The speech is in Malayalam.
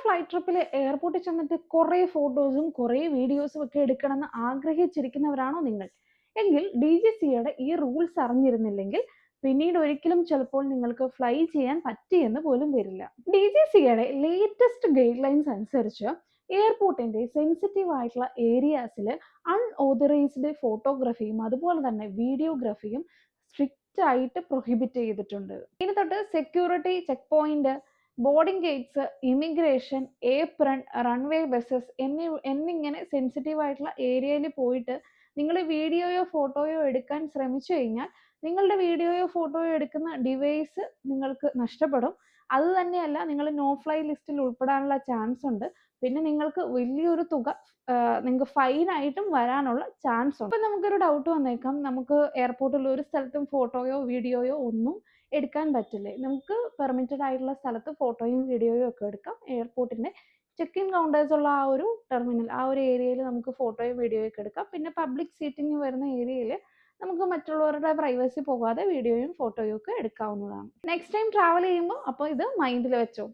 ഫ്ലൈറ്റ് ട്രിപ്പിൽ എയർപോർട്ടിൽ ചെന്നിട്ട് കുറേ ഫോട്ടോസും കുറേ വീഡിയോസും ഒക്കെ എടുക്കണമെന്ന് ആഗ്രഹിച്ചിരിക്കുന്നവരാണോ നിങ്ങൾ? എങ്കിൽ DGCAയുടെ ഈ റൂൾസ് അറിഞ്ഞിരുന്നില്ലെങ്കിൽ പിന്നീട് ഒരിക്കലും ചിലപ്പോൾ നിങ്ങൾക്ക് ഫ്ലൈ ചെയ്യാൻ പറ്റിയെന്ന് പോലും വരില്ല. DGCAയുടെ ലേറ്റസ്റ്റ് ഗൈഡ് ലൈൻസ് അനുസരിച്ച് എയർപോർട്ടിന്റെ സെൻസിറ്റീവ് ആയിട്ടുള്ള ഏരിയാസിൽ അൺഓതറൈസ്ഡ് ഫോട്ടോഗ്രാഫിയും അതുപോലെ തന്നെ വീഡിയോഗ്രാഫിയും സ്ട്രിക്റ്റ് ആയിട്ട് പ്രൊഹിബിറ്റ് ചെയ്തിട്ടുണ്ട്. ഇനി തൊട്ട് security check point, boarding Gates, immigration, apron, runway buses എന്നിങ്ങനെ സെൻസിറ്റീവ് ആയിട്ടുള്ള ഏരിയയിൽ പോയിട്ട് നിങ്ങൾ വീഡിയോയോ ഫോട്ടോയോ എടുക്കാൻ ശ്രമിച്ചു കഴിഞ്ഞാൽ നിങ്ങളുടെ വീഡിയോയോ ഫോട്ടോയോ എടുക്കുന്ന ഡിവൈസ് നിങ്ങൾക്ക് നഷ്ടപ്പെടും. അത് തന്നെയല്ല, നിങ്ങൾ നോ ഫ്ലൈ ലിസ്റ്റിൽ ഉൾപ്പെടാനുള്ള ചാൻസ് ഉണ്ട്. പിന്നെ നിങ്ങൾക്ക് വലിയൊരു തുക നിങ്ങൾക്ക് ഫൈനായിട്ടും വരാനുള്ള ചാൻസ് ഉണ്ട്. ഇപ്പം നമുക്കൊരു ഡൗട്ട് വന്നേക്കാം, നമുക്ക് എയർപോർട്ടിൽ ഒരു സ്ഥലത്തും ഫോട്ടോയോ വീഡിയോയോ ഒന്നും എടുക്കാൻ പറ്റില്ലേ? നമുക്ക് പെർമിറ്റഡ് ആയിട്ടുള്ള സ്ഥലത്ത് ഫോട്ടോയും വീഡിയോയും ഒക്കെ എടുക്കാം. എയർപോർട്ടിന്റെ ചെക്ക് ഇൻ കൗണ്ടേഴ്സ് ഉള്ള ആ ഒരു ടെർമിനൽ, ആ ഒരു ഏരിയയിൽ നമുക്ക് ഫോട്ടോയും വീഡിയോയും ഒക്കെ എടുക്കാം. പിന്നെ പബ്ലിക് സീറ്റിംഗ് വരുന്ന ഏരിയയിൽ നമുക്ക് മറ്റുള്ളവരുടെ പ്രൈവസി പോകാതെ വീഡിയോയും ഫോട്ടോയും ഒക്കെ എടുക്കാവുന്നതാണ്. നെക്സ്റ്റ് ടൈം ട്രാവൽ ചെയ്യുമ്പോൾ അപ്പോൾ ഇത് മൈൻഡിൽ വെച്ചോ.